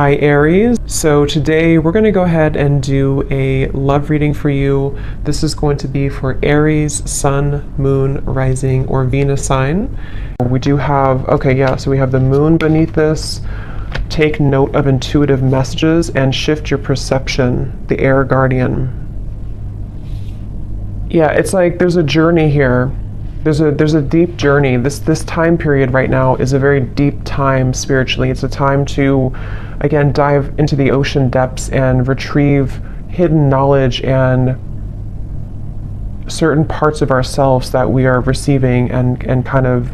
Hi Aries. So today we're going to go ahead and do a love reading for you. This is going to be for Aries, Sun, Moon, Rising, or Venus sign. We do have, so we have the moon beneath this. Take note of intuitive messages and shift your perception, the air guardian. Yeah, it's like there's a journey here. There's a deep journey. This time period right now is a very deep time spiritually. It's a time to, again, dive into the ocean depths and retrieve hidden knowledge and certain parts of ourselves that we are receiving and kind of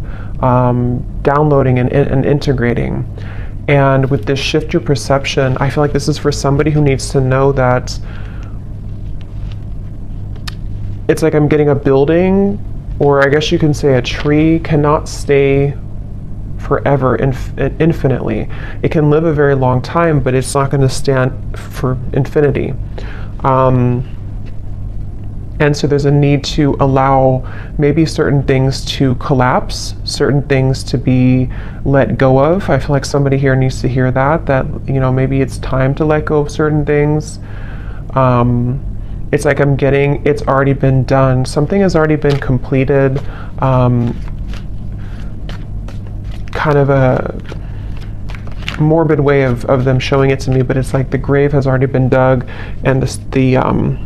downloading and integrating. And with this shift your perception, I feel like this is for somebody who needs to know that it's like I'm getting a building, or I guess you can say a tree cannot stay forever, infinitely. It can live a very long time, but it's not going to stand for infinity. And so there's a need to allow maybe certain things to collapse, certain things to be let go of. I feel like somebody here needs to hear that, you know, maybe it's time to let go of certain things. It's like I'm getting, it's already been done. Something has already been completed. Kind of a morbid way of them showing it to me, but it's like the grave has already been dug and the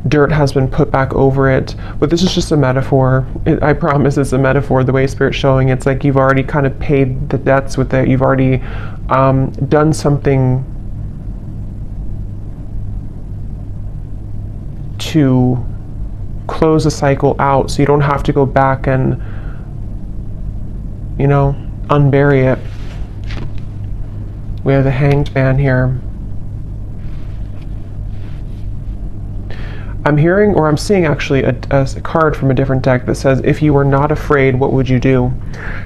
dirt has been put back over it. But this is just a metaphor. I promise it's a metaphor. The way Spirit's showing, it's like you've already kind of paid the debts with it. You've already done something to close a cycle out, so you don't have to go back and, you know, unbury it. We have the Hanged Man here. I'm hearing, or I'm seeing actually a card from a different deck that says, if you were not afraid, what would you do?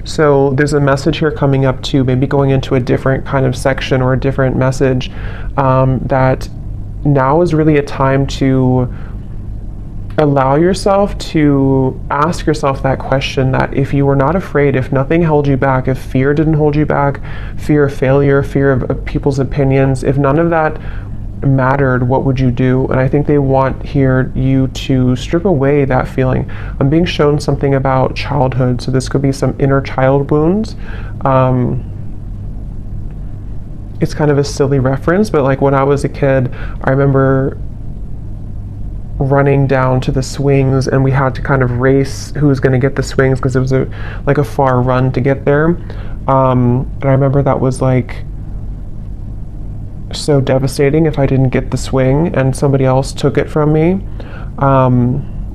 So there's a message here coming up too, maybe going into a different kind of section or a different message, that now is really a time to allow yourself to ask yourself that question, that if you were not afraid, if nothing held you back, if fear didn't hold you back, fear of failure, fear of people's opinions, if none of that mattered, what would you do? And I think they want here you to strip away that feeling. I'm being shown something about childhood, so this could be some inner child wounds. It's kind of a silly reference, but like when I was a kid, I remember running down to the swings, and we had to kind of race who was going to get the swings because it was like a far run to get there. And I remember that was like so devastating if I didn't get the swing and somebody else took it from me.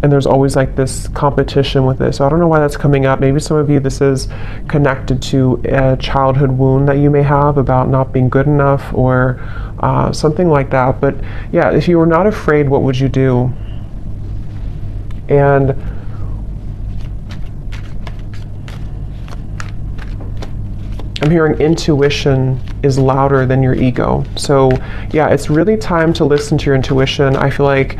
And there's always like this competition with this. So I don't know why that's coming up. Maybe some of you, this is connected to a childhood wound that you may have about not being good enough, or something like that. But yeah, if you were not afraid, what would you do? And I'm hearing intuition is louder than your ego. So yeah, it's really time to listen to your intuition. I feel like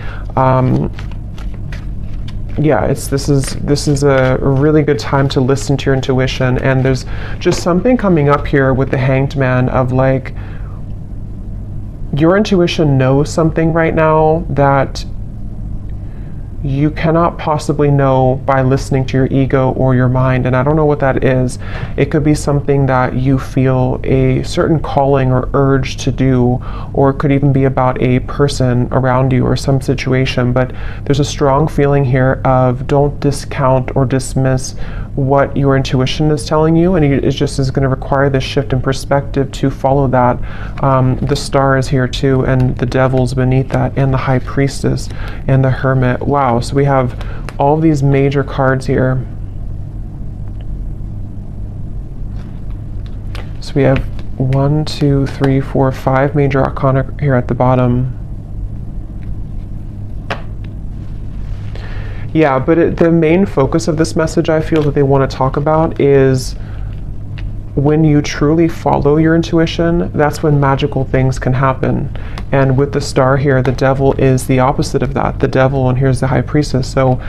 this is a really good time to listen to your intuition. And there's just something coming up here with the Hanged Man of like, your intuition knows something right now that you cannot possibly know by listening to your ego or your mind. And I don't know what that is. It could be something that you feel a certain calling or urge to do, or it could even be about a person around you or some situation. But there's a strong feeling here of don't discount or dismiss what your intuition is telling you, and it just is going to require this shift in perspective to follow that. The Star is here too, and the Devil's beneath that, and the High Priestess, and the Hermit. Wow, so we have all of these major cards here. So we have 1, 2, 3, 4, 5 major arcana here at the bottom. Yeah, but the main focus of this message, I feel that they want to talk about, is when you truly follow your intuition, that's when magical things can happen. And with the Star here, the Devil is the opposite of that. The Devil, and here's the High Priestess. So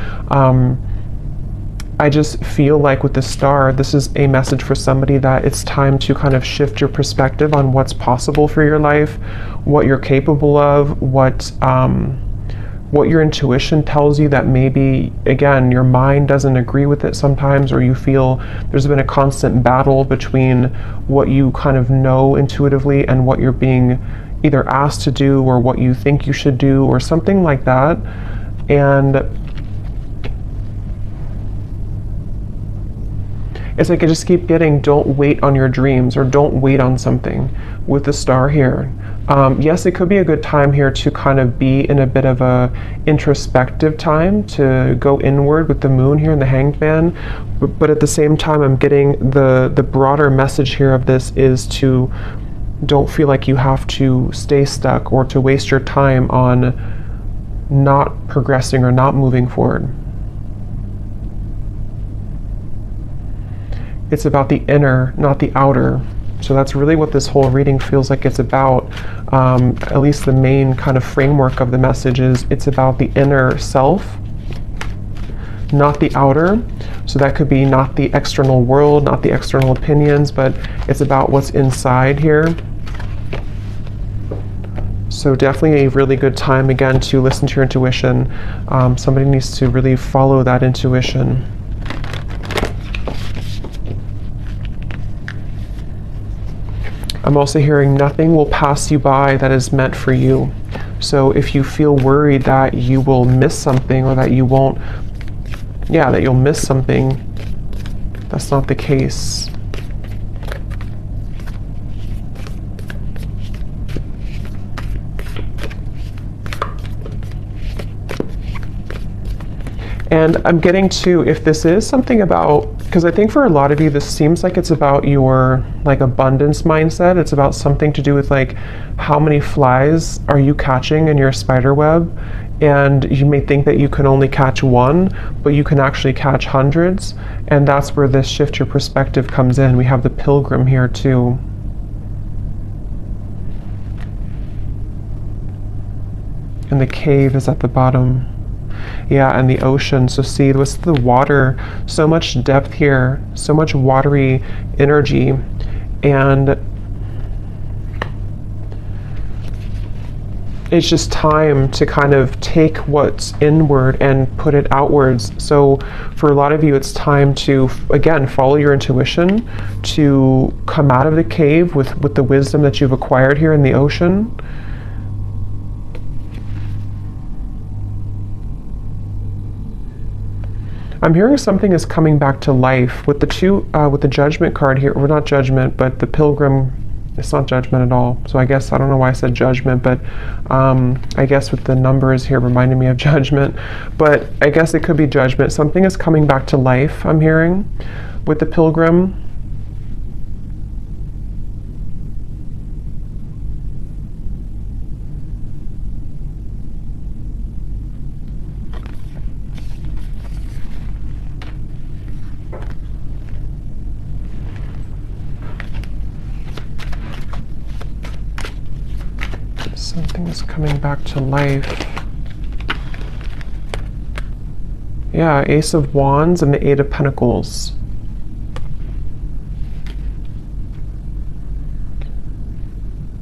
I just feel like with the star, this is a message for somebody that it's time to kind of shift your perspective on what's possible for your life, what you're capable of, what your intuition tells you that maybe, again, your mind doesn't agree with it sometimes, or you feel there's been a constant battle between what you kind of know intuitively and what you're being either asked to do or what you think you should do or something like that. And it's like I just keep getting, don't wait on your dreams, or don't wait on something with the star here. Yes, it could be a good time here to kind of be in a bit of a introspective time, to go inward with the moon here and the Hanged Man. But at the same time, I'm getting the broader message here of this is to don't feel like you have to stay stuck or to waste your time on not progressing or not moving forward. It's about the inner, not the outer. So that's really what this whole reading feels like it's about. At least the main kind of framework of the message is it's about the inner self, not the outer. So that could be not the external world, not the external opinions, but it's about what's inside here. So definitely a really good time, again, to listen to your intuition. Somebody needs to really follow that intuition. I'm also hearing nothing will pass you by that is meant for you. So if you feel worried that you will miss something, or that you won't, that you'll miss something, that's not the case. And I'm getting to, if this is something about, because I think for a lot of you, this seems like it's about your like abundance mindset. It's about something to do with like, how many flies are you catching in your spider web? And you may think that you can only catch one, but you can actually catch hundreds. And that's where this shift your perspective comes in. We have the Pilgrim here too. And the cave is at the bottom. Yeah, and the ocean. So see, what's the water? So much depth here, so much watery energy. And it's just time to kind of take what's inward and put it outwards. So for a lot of you, it's time to, again, follow your intuition, to come out of the cave with the wisdom that you've acquired here in the ocean. I'm hearing something is coming back to life with the with the Judgment card here, or not Judgment, but the Pilgrim. It's not Judgment at all. So I guess, I don't know why I said Judgment, but I guess with the numbers here reminding me of Judgment, but I guess it could be Judgment. Something is coming back to life, I'm hearing, with the Pilgrim. Something is coming back to life. Yeah, Ace of Wands and the Eight of Pentacles.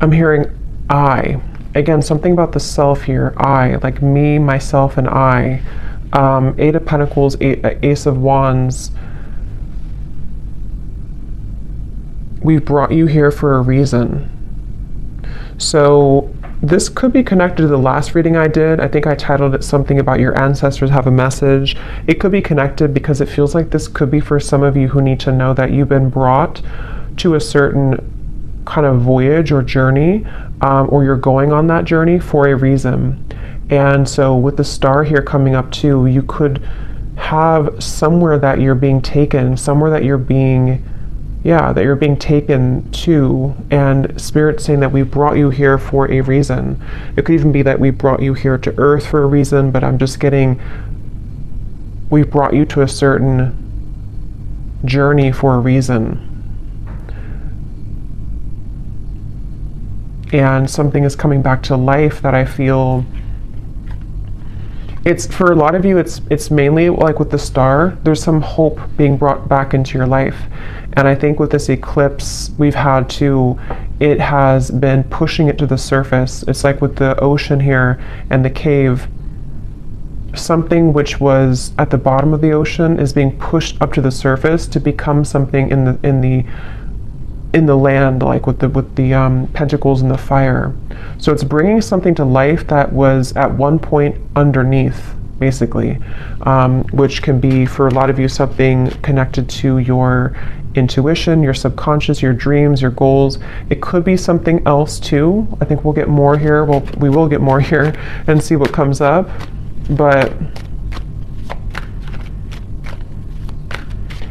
I'm hearing I. Again, something about the self here. I, like me, myself, and I. Eight of Pentacles, Ace of Wands. We brought you here for a reason. So this could be connected to the last reading I did. I think I titled it something about your ancestors have a message. It could be connected because it feels like this could be for some of you who need to know that you've been brought to a certain kind of voyage or journey, or you're going on that journey for a reason. And so with the star here coming up too, you could have somewhere that you're being taken, somewhere that you're being taken to, and Spirit saying that we brought you here for a reason. It could even be that we brought you here to Earth for a reason, but I'm just getting, we brought you to a certain journey for a reason. And something is coming back to life that I feel It's for a lot of you, it's mainly like with the star, there's some hope being brought back into your life. And I think with this eclipse we've had too, it has been pushing it to the surface. It's like with the ocean here and the cave, something which was at the bottom of the ocean is being pushed up to the surface to become something in the land, like with the pentacles and the fire. So it's bringing something to life that was at one point underneath, basically, which can be for a lot of you something connected to your intuition, your subconscious, your dreams, your goals. It could be something else too. I think we'll get more here. We will get more here and see what comes up. But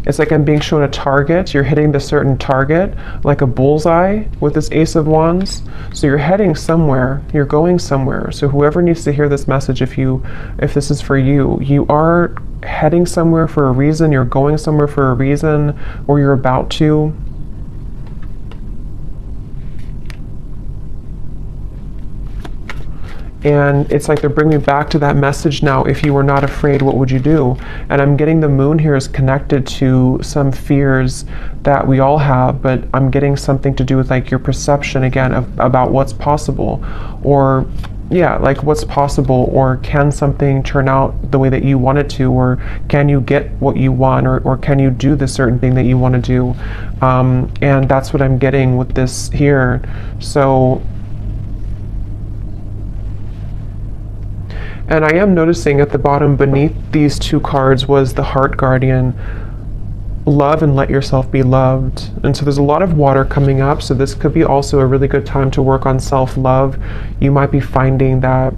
it's like I'm being shown a target. You're hitting the certain target, like a bullseye with this Ace of Wands. So you're heading somewhere. You're going somewhere. So whoever needs to hear this message, if this is for you, you are heading somewhere for a reason. You're going somewhere for a reason, or you're about to. And it's like they're bringing me back to that message now. If you were not afraid, what would you do? And I'm getting the moon here is connected to some fears that we all have, but I'm getting something to do with like your perception again about what's possible, or yeah, like what's possible, or can something turn out the way that you want it to, or can you get what you want, or can you do the certain thing that you want to do? And that's what I'm getting with this here. So, and I am noticing at the bottom beneath these two cards was the Heart Guardian. Love and let yourself be loved. And so there's a lot of water coming up. So this could be also a really good time to work on self-love. You might be finding that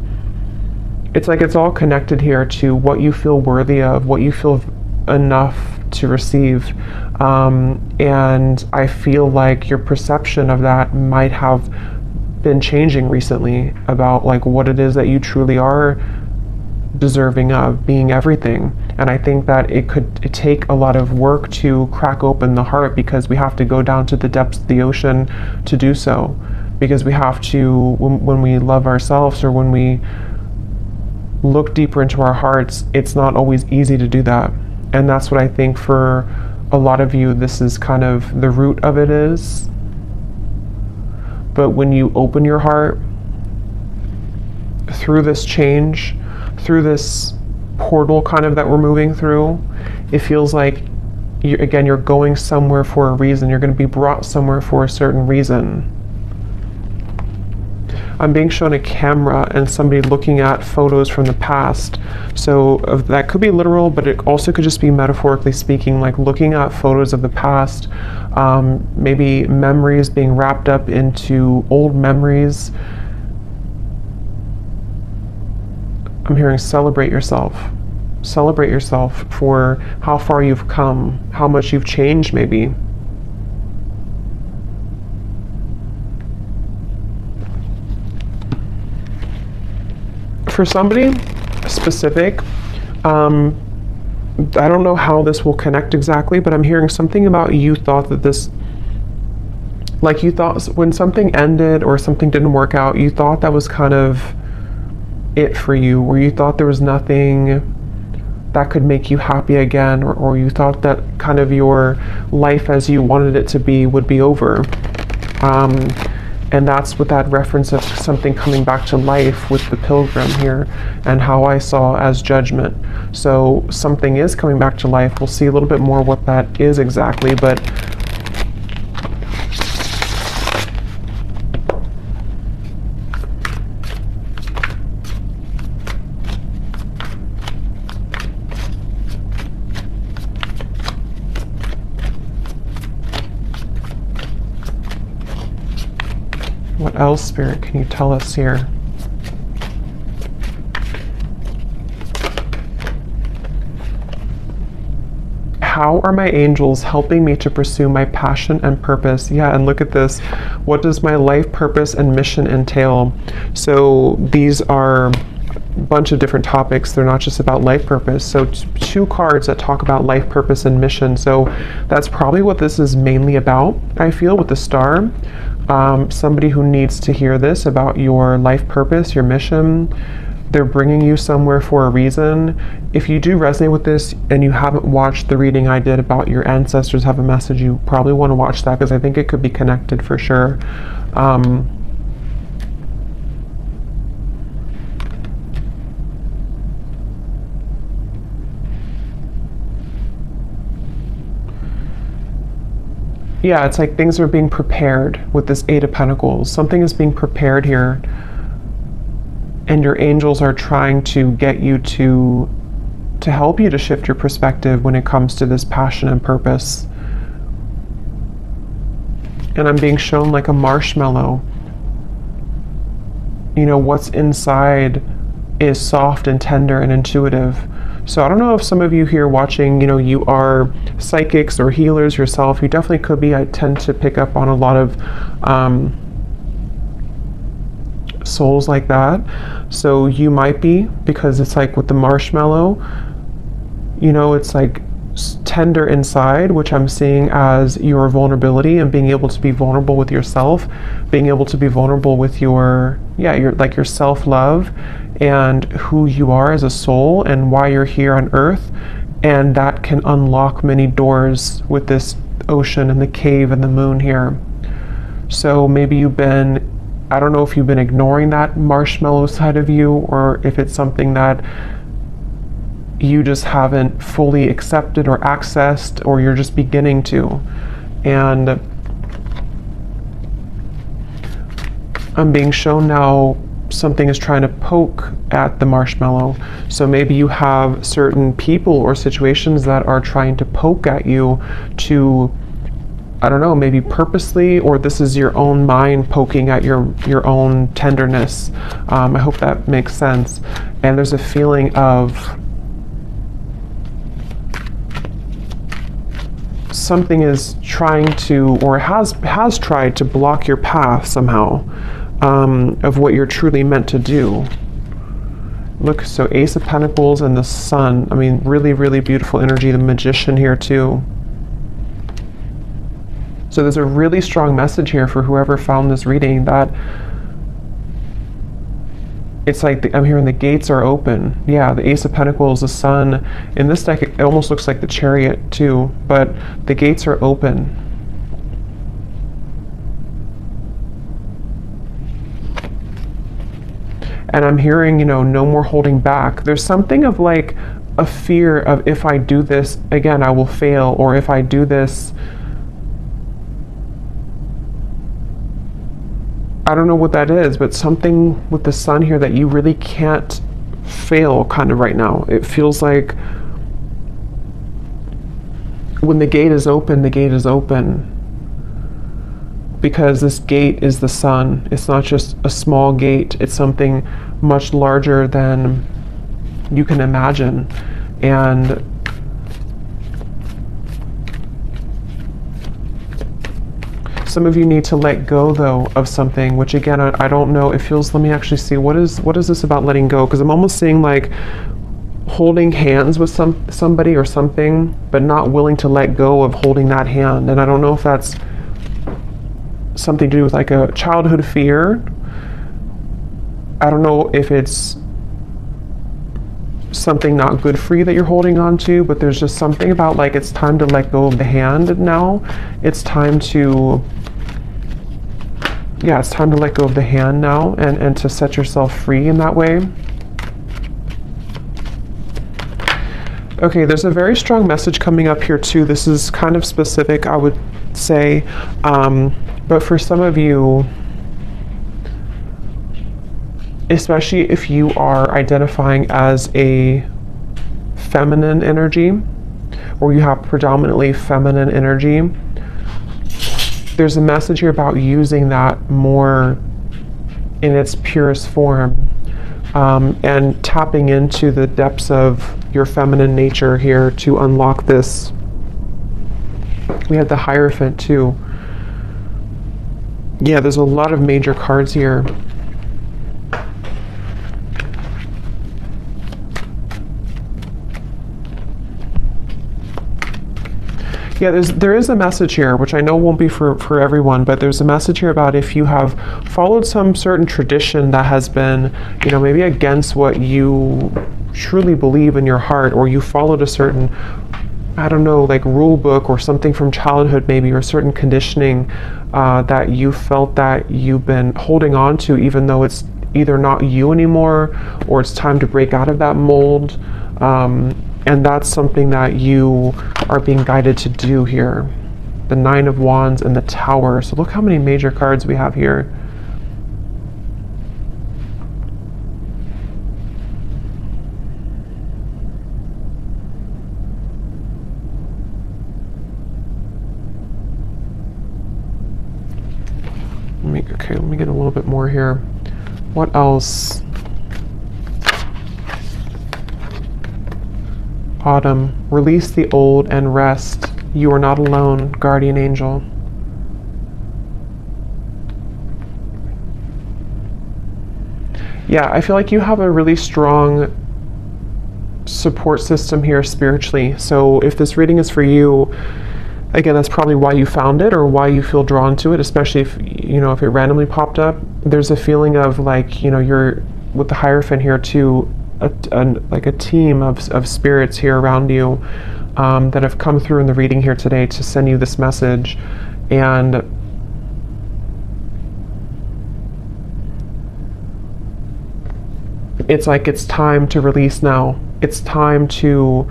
it's like it's all connected here to what you feel worthy of, what you feel enough to receive. And I feel like your perception of that might have been changing recently about like what it is that you truly are deserving of, being everything. And I think that it take a lot of work to crack open the heart, because we have to go down to the depths of the ocean to do so, because we have to, when we love ourselves, or when we look deeper into our hearts, it's not always easy to do that. And that's what I think for a lot of you, this is kind of the root of it is. But when you open your heart through this change, through this portal kind of that we're moving through, it feels like you're going somewhere for a reason. You're going to be brought somewhere for a certain reason. I'm being shown a camera and somebody looking at photos from the past. So that could be literal, but it also could just be metaphorically speaking, like looking at photos of the past, maybe memories being wrapped up into old memories. I'm hearing celebrate yourself. Celebrate yourself for how far you've come, how much you've changed maybe. For somebody specific, I don't know how this will connect exactly, but I'm hearing something about you thought that this, like you thought when something ended or something didn't work out, you thought that was kind of it for you, or you thought there was nothing that could make you happy again, or you thought that kind of your life as you wanted it to be would be over. And that's with that reference of something coming back to life with the pilgrim here, and how I saw as judgment. So something is coming back to life. We'll see a little bit more what that is exactly, but what else, Spirit, can you tell us here? How are my angels helping me to pursue my passion and purpose? Yeah, and look at this. What does my life purpose and mission entail? So these are a bunch of different topics. They're not just about life purpose. So two cards that talk about life purpose and mission. So that's probably what this is mainly about, I feel, with the star. Somebody who needs to hear this about your life purpose, your mission, They're bringing you somewhere for a reason. If you do resonate with this and you haven't watched the reading I did about your ancestors have a message, you probably want to watch that, because I think it could be connected for sure. Yeah, it's like things are being prepared with this Eight of Pentacles. Something is being prepared here. And your angels are trying to get you to help you to shift your perspective when it comes to this passion and purpose. And I'm being shown like a marshmallow. You know, what's inside is soft and tender and intuitive. So I don't know if some of you here watching, you know, you are psychics or healers yourself. You definitely could be. I tend to pick up on a lot of souls like that. So you might be, because it's like with the marshmallow, you know, it's like tender inside, which I'm seeing as your vulnerability and being able to be vulnerable with yourself, being able to be vulnerable with your self-love and who you are as a soul and why you're here on earth. And that can unlock many doors with this ocean and the cave and the moon here. So maybe you've been, I don't know if you've been ignoring that marshmallow side of you, or if it's something that you just haven't fully accepted or accessed, or you're just beginning to. And I'm being shown now something is trying to poke at the marshmallow. So maybe you have certain people or situations that are trying to poke at you to, I don't know, maybe purposely, or this is your own mind poking at your own tenderness. I hope that makes sense. And there's a feeling of something is trying to, or has tried to block your path somehow, of what you're truly meant to do. Look, so Ace of Pentacles and the Sun. I mean, really, really beautiful energy. The Magician here too. So there's a really strong message here for whoever found this reading, that it's like I'm hearing the gates are open. Yeah, the Ace of Pentacles, the Sun. In this deck, it almost looks like the Chariot too, but the gates are open. And I'm hearing, you know, no more holding back. There's something of like a fear of, if I do this again, I will fail, or if I do this, I don't know what that is, but something with the Sun here that you really can't fail kind of right now. It feels like when the gate is open, the gate is open. Because this gate is the Sun. It's not just a small gate. It's something much larger than you can imagine. And some of you need to let go, though, of something, which again, I don't know. It feels, let me actually see, what is this about letting go? Because I'm almost seeing like holding hands with somebody or something, but not willing to let go of holding that hand. And I don't know if that's something to do with like a childhood fear. I don't know if it's something not good for you that you're holding on to, but there's just something about like it's time to let go of the hand now. It's time to, yeah, it's time to let go of the hand now and to set yourself free in that way. Okay, there's a very strong message coming up here too. This is kind of specific, I would say, but for some of you, especially if you are identifying as a feminine energy, or you have predominantly feminine energy, there's a message here about using that more in its purest form, and tapping into the depths of your feminine nature here to unlock this. We had the Hierophant too. Yeah, there's a lot of major cards here. Yeah, there is a message here, which I know won't be for everyone, but there's a message here about if you have followed some certain tradition that has been, maybe against what you truly believe in your heart, or you followed a certain, I don't know, like rule book or something from childhood maybe, or a certain conditioning that you felt that you've been holding on to, even though it's either not you anymore or it's time to break out of that mold. And that's something that you are being guided to do here. The Nine of Wands and the Tower. So look how many major cards we have here. Let me get a little bit more here. What else? Autumn. Release the old and rest. You are not alone, guardian angel. Yeah, I feel like you have a really strong support system here spiritually. So if this reading is for you, again, that's probably why you found it or why you feel drawn to it, especially if, if it randomly popped up. There's a feeling of like, you're with the Hierophant here too, like a team of spirits here around you that have come through in the reading here today to send you this message. And it's like it's time to release now. It's time to,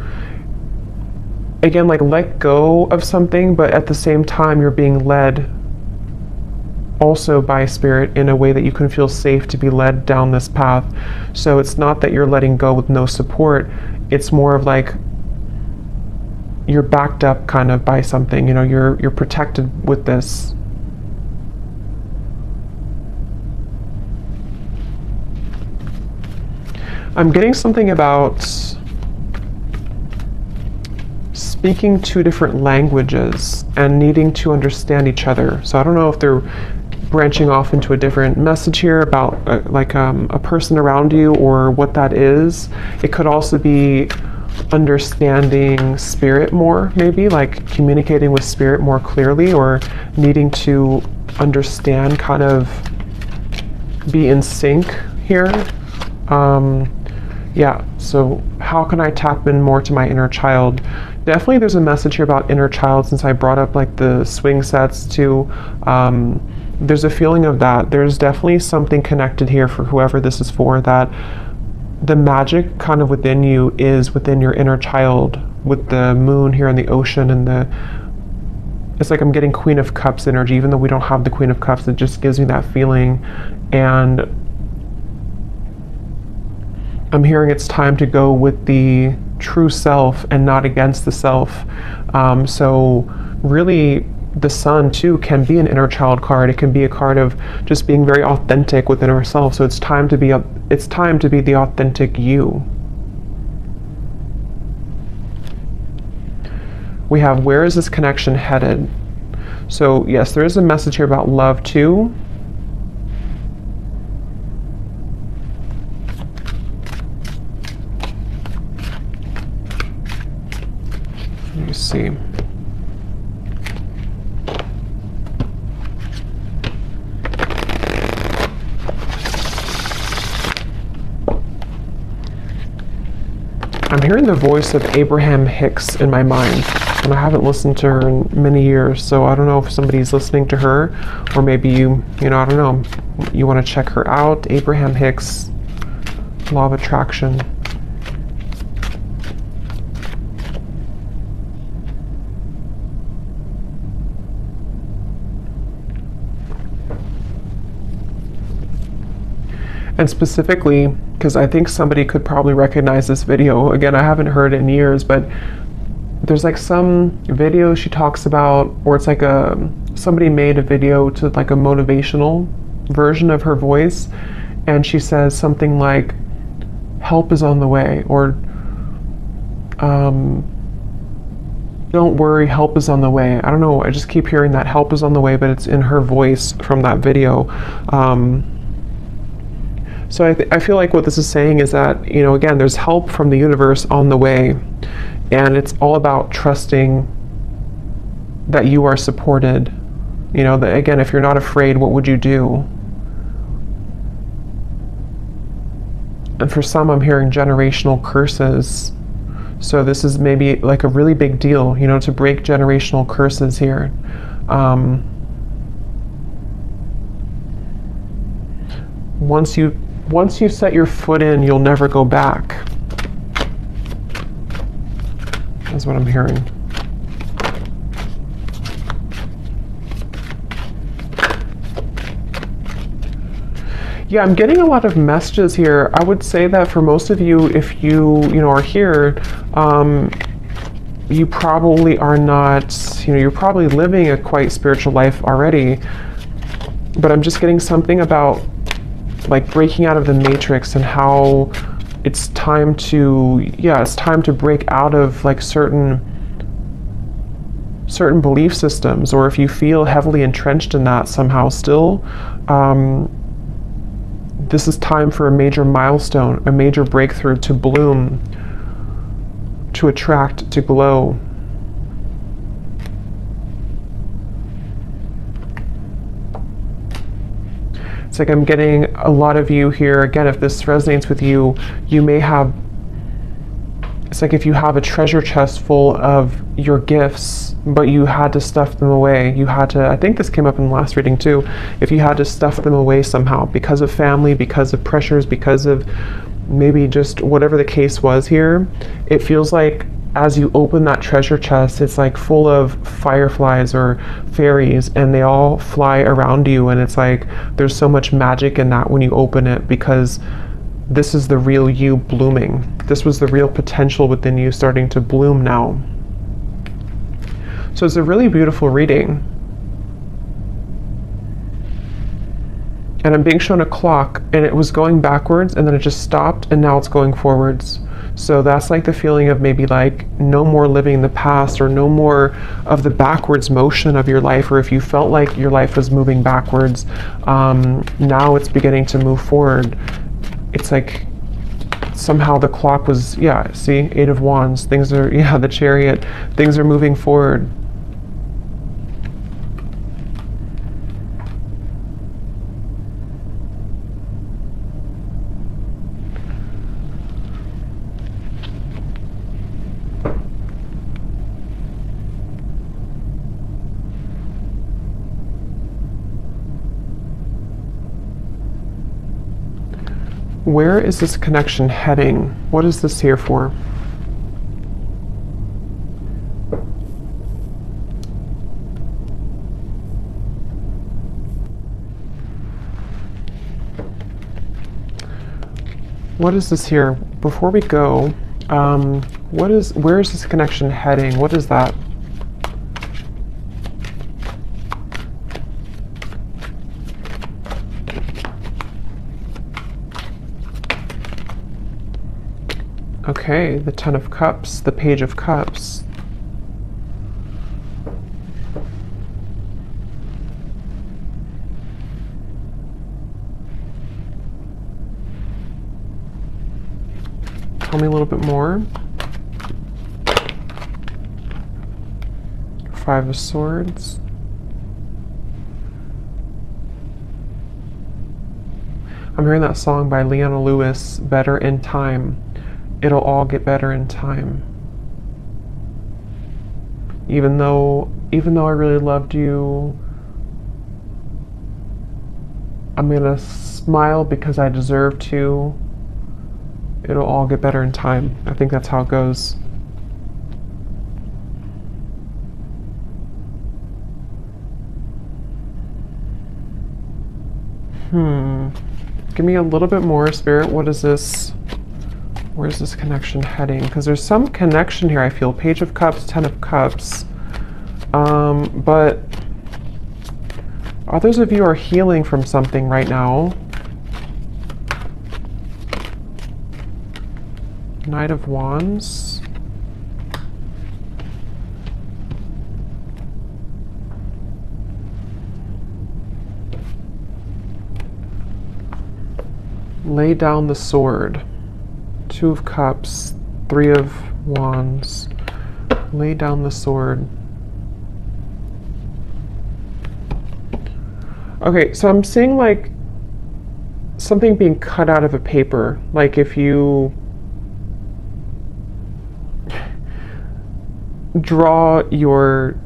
again, like let go of something, but at the same time you're being led also by spirit in a way that you can feel safe to be led down this path. So it's not that you're letting go with no support. It's more of like you're backed up kind of by something, you're protected with this. I'm getting something about speaking two different languages and needing to understand each other. So I don't know if they're branching off into a different message here about a person around you or what that is. It could also be understanding spirit more, maybe like communicating with spirit more clearly, or needing to understand, kind of be in sync here. Yeah, so how can I tap in more to my inner child? Definitely there's a message here about inner child, since I brought up like the swing sets too. There's a feeling of that. There's definitely something connected here for whoever this is for, that the magic kind of within you is within your inner child, with the moon here in the ocean, and it's like I'm getting Queen of Cups energy, even though we don't have the Queen of Cups. It just gives me that feeling. And I'm hearing it's time to go with the true self and not against the self. So really, the Sun too can be an inner child card. It can be a card of just being very authentic within ourselves. So it's time to be the authentic you. We have, where is this connection headed? So yes, there is a message here about love too. Let me see. I'm hearing the voice of Abraham Hicks in my mind, and I haven't listened to her in many years, so I don't know if somebody's listening to her, or maybe you I don't know, you want to check her out. Abraham Hicks, Law of Attraction. And specifically, because I think somebody could probably recognize this video. Again, I haven't heard it in years, but there's like some video she talks about, or it's like somebody made a video to like a motivational version of her voice, and she says something like, help is on the way, or don't worry, help is on the way. I don't know, I just keep hearing that help is on the way, but it's in her voice from that video. So I feel like what this is saying is that, again, there's help from the universe on the way, and it's all about trusting that you are supported. You know, that again, if you're not afraid, what would you do? And for some, I'm hearing generational curses. So this is maybe like a really big deal, you know, to break generational curses here. Once you set your foot in, you'll never go back. That's what I'm hearing. Yeah, I'm getting a lot of messages here. I would say that for most of you, if you are here, you probably are not, you're probably living a quite spiritual life already. But I'm just getting something about like breaking out of the matrix and how it's time to break out of like certain belief systems, or if you feel heavily entrenched in that somehow still, this is time for a major milestone, a major breakthrough to bloom, to attract, to glow. It's like I'm getting a lot of you here. Again, if this resonates with you, you may have, it's like if you have a treasure chest full of your gifts, but you had to stuff them away. You had to, I think this came up in the last reading too, if you had to stuff them away somehow because of family, because of pressures, because of maybe just whatever the case was here, it feels like as you open that treasure chest, it's like full of fireflies or fairies, and they all fly around you, and it's like there's so much magic in that when you open it, because this is the real you blooming. This was the real potential within you starting to bloom now. So it's a really beautiful reading. And I'm being shown a clock, and it was going backwards, and then it just stopped, and now it's going forwards. So that's like the feeling of maybe like no more living in the past, or no more of the backwards motion of your life, or if you felt like your life was moving backwards, now it's beginning to move forward. It's like somehow the clock was, see, 8 of Wands. Things are, the Chariot. Things are moving forward. Where is this connection heading? What is this here for? What is this here? Before we go, where is this connection heading? What is that? Okay, the Ten of Cups, the Page of Cups. Tell me a little bit more. Five of Swords. I'm hearing that song by Leona Lewis, Better in Time. It'll all get better in time. Even though I really loved you, I'm gonna smile because I deserve to. It'll all get better in time. I think that's how it goes. Give me a little bit more, Spirit. What is this? Where's this connection heading? Because there's some connection here, I feel. Page of Cups, Ten of Cups. But others of you are healing from something right now. Knight of Wands. Lay down the sword. Two of Cups, Three of Wands. Lay down the sword. Okay, so I'm seeing like something being cut out of a paper. Like if you draw your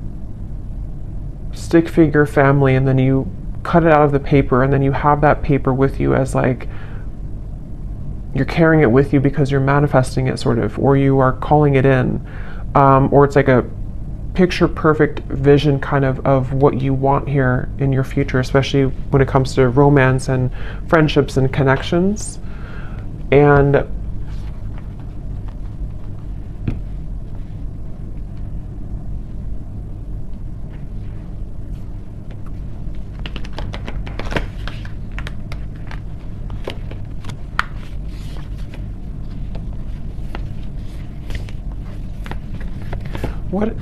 stick figure family and then you cut it out of the paper, and then you have that paper with you as like you're carrying it with you because you're manifesting it, sort of, or you are calling it in, or it's like a picture perfect vision kind of what you want here in your future, especially when it comes to romance and friendships and connections. And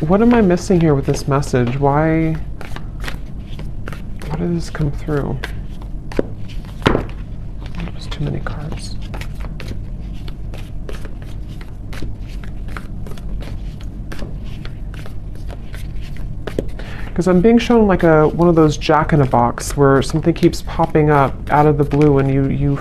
what am I missing here with this message? Why did this come through? There's too many cards. Because I'm being shown like one of those jack-in-a-box where something keeps popping up out of the blue and you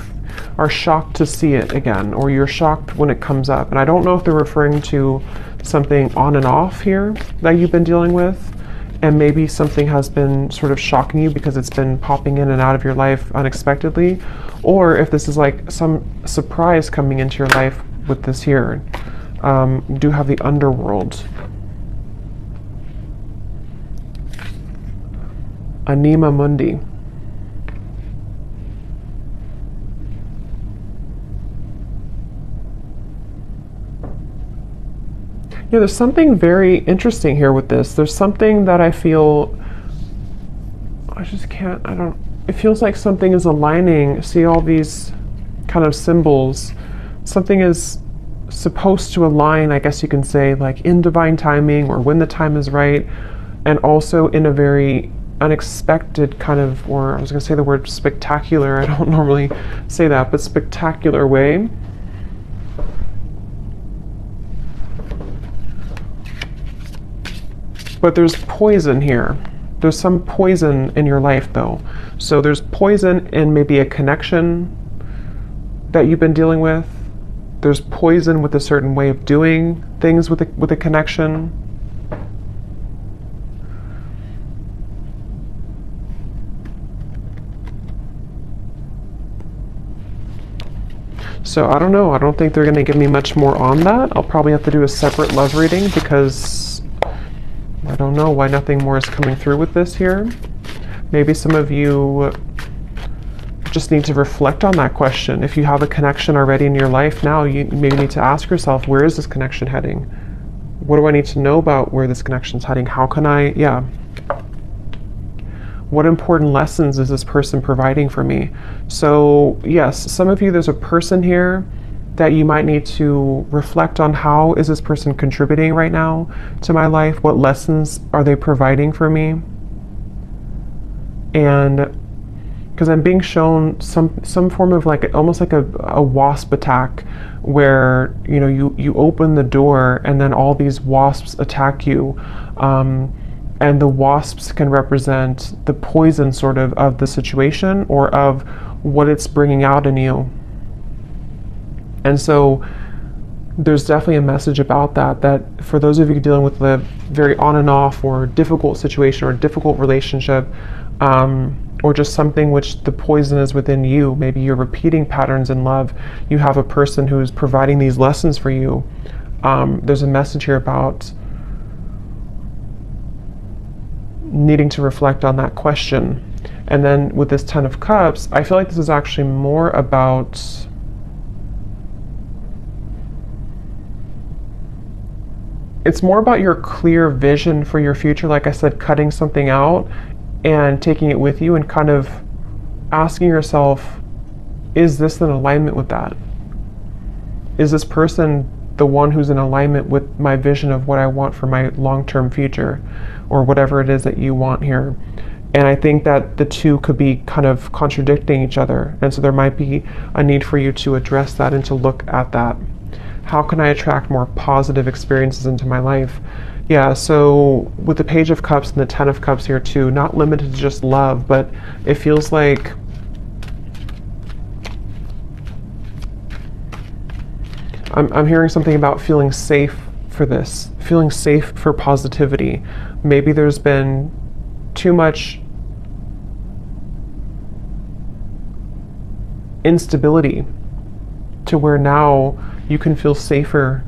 are shocked to see it again, or you're shocked when it comes up. And I don't know if they're referring to something on and off here that you've been dealing with, and maybe something has been sort of shocking you because it's been popping in and out of your life unexpectedly, or if this is like some surprise coming into your life with this here. You do have the underworld. Anima Mundi. Yeah, there's something very interesting here with this. There's something that I feel, it feels like something is aligning. See all these kind of symbols. Something is supposed to align, I guess you can say, like in divine timing or when the time is right, and also in a very unexpected kind of, or I was going to say the word spectacular, I don't normally say that, but spectacular way. But there's poison here. There's some poison in your life though. So there's poison in maybe a connection that you've been dealing with. There's poison with a certain way of doing things with a connection. So I don't know. I don't think they're going to give me much more on that. I'll probably have to do a separate love reading because I don't know why nothing more is coming through with this here. Maybe some of you just need to reflect on that question. If you have a connection already in your life now, you maybe need to ask yourself, where is this connection heading? What do I need to know about where this connection is heading? How can I, what important lessons is this person providing for me? So yes, some of you, there's a person here that you might need to reflect on. How is this person contributing right now to my life? What lessons are they providing for me? And because I'm being shown some form of like almost like a wasp attack, where you open the door and then all these wasps attack you, and the wasps can represent the poison sort of the situation or of what it's bringing out in you. And so there's definitely a message about that for those of you dealing with the very on and off or difficult situation or difficult relationship, or just something which the poison is within you. Maybe you're repeating patterns in love. You have a person who's providing these lessons for you. There's a message here about needing to reflect on that question. And then with this Ten of Cups, I feel like this is actually more about it's more about your clear vision for your future. Like I said, cutting something out and taking it with you and kind of asking yourself, is this in alignment with that? Is this person the one who's in alignment with my vision of what I want for my long-term future, or whatever it is that you want here? And I think that the two could be kind of contradicting each other. And so there might be a need for you to address that and to look at that. How can I attract more positive experiences into my life? Yeah, so with the Page of Cups and the Ten of Cups here too, not limited to just love, but it feels like I'm hearing something about feeling safe for this, feeling safe for positivity. Maybe there's been too much instability to where now you can feel safer,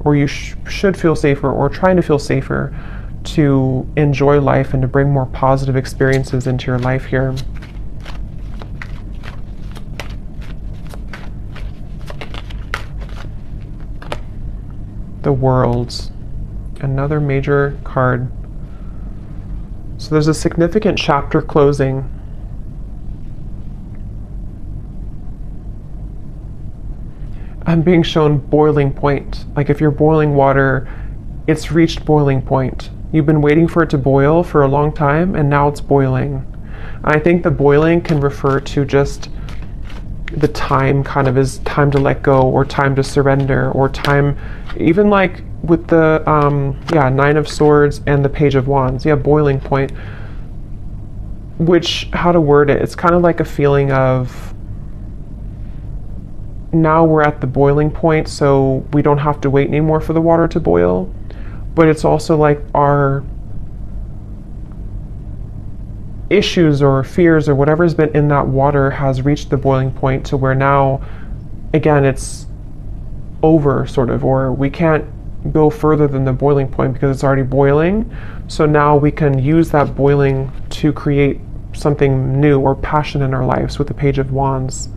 or you should feel safer, or trying to feel safer to enjoy life and to bring more positive experiences into your life here. The World, another major card. So there's a significant chapter closing. I'm being shown boiling point. Like if you're boiling water, it's reached boiling point. You've been waiting for it to boil for a long time, and now it's boiling. And I think the boiling can refer to just the time, kind of is time to let go, or time to surrender, or time, even like with the Nine of Swords and the Page of Wands. Yeah, boiling point. Which, how to word it, it's kind of like a feeling of now we're at the boiling point, so we don't have to wait anymore for the water to boil. But it's also like our issues or fears or whatever's been in that water has reached the boiling point to where now, again, it's over, sort of, or we can't go further than the boiling point because it's already boiling. So now we can use that boiling to create something new or passion in our lives with the Page of Wands.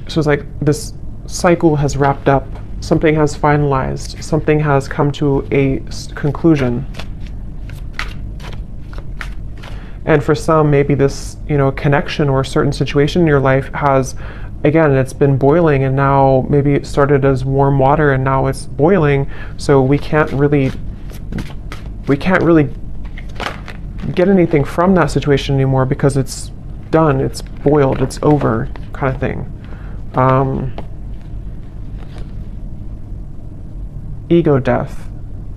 So it's like this cycle has wrapped up, something has finalized, something has come to a conclusion. And for some, maybe this, connection or a certain situation in your life has, again, it's been boiling, and now maybe it started as warm water and now it's boiling. So we can't really get anything from that situation anymore because it's done, it's boiled, it's over, kind of thing. Ego death,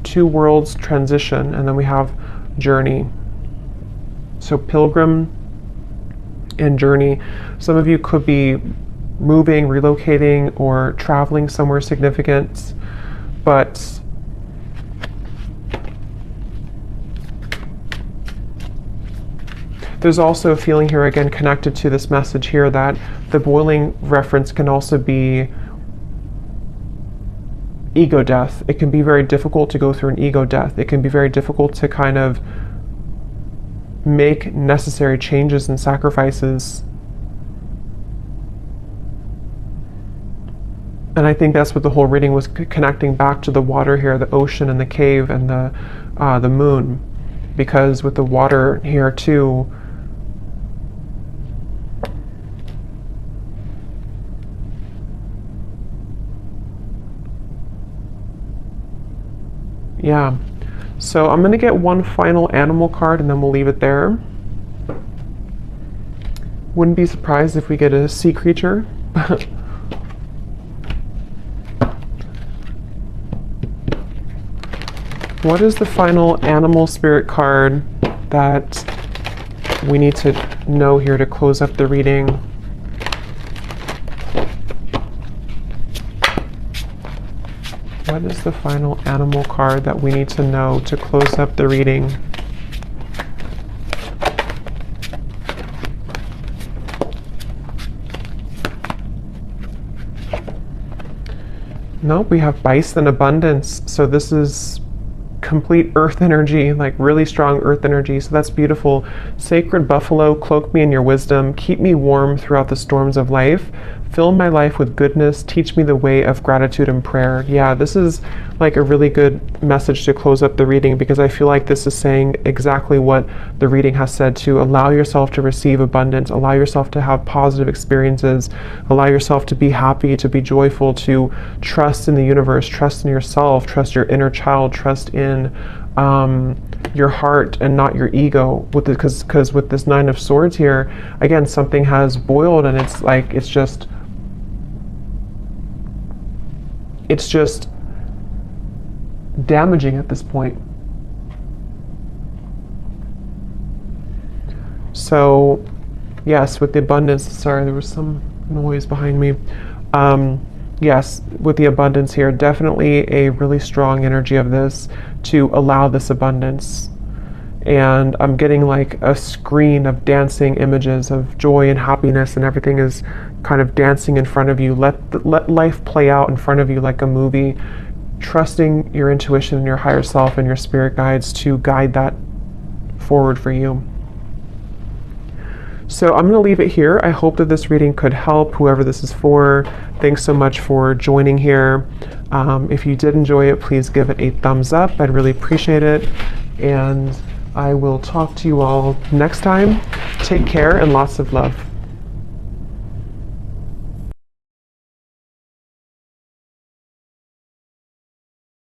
two worlds transition, and then we have journey. So pilgrim and journey. Some of you could be moving, relocating, or traveling somewhere significant, but there's also a feeling here, again, connected to this message here, that the boiling reference can also be ego death. It can be very difficult to go through an ego death. It can be very difficult to kind of make necessary changes and sacrifices. And I think that's what the whole reading was connecting back to, the water here, the ocean and the cave and the moon. Because with the water here too, yeah. So I'm going to get one final animal card and then we'll leave it there. Wouldn't be surprised if we get a sea creature. What is the final animal spirit card that we need to know here to close up the reading? What is the final animal card that we need to know to close up the reading? Nope, we have bison abundance. So this is complete earth energy, like really strong earth energy. So that's beautiful. Sacred buffalo, cloak me in your wisdom. Keep me warm throughout the storms of life. Fill my life with goodness. Teach me the way of gratitude and prayer. Yeah, this is like a really good message to close up the reading, because I feel like this is saying exactly what the reading has said, to allow yourself to receive abundance, allow yourself to have positive experiences, allow yourself to be happy, to be joyful, to trust in the universe, trust in yourself, trust your inner child, trust in your heart and not your ego. With because with this Nine of Swords here, again, something has boiled, and it's like, it's just it's just damaging at this point. So, yes, with the abundance, sorry, there was some noise behind me. Yes, with the abundance here, definitely a really strong energy of this to allow this abundance. And I'm getting like a screen of dancing images of joy and happiness, and everything is kind of dancing in front of you. Let life play out in front of you like a movie, trusting your intuition and your higher self and your spirit guides to guide that forward for you. So I'm going to leave it here. I hope that this reading could help whoever this is for. Thanks so much for joining here. If you did enjoy it, please give it a thumbs up. I'd really appreciate it. And I will talk to you all next time. Take care and lots of love.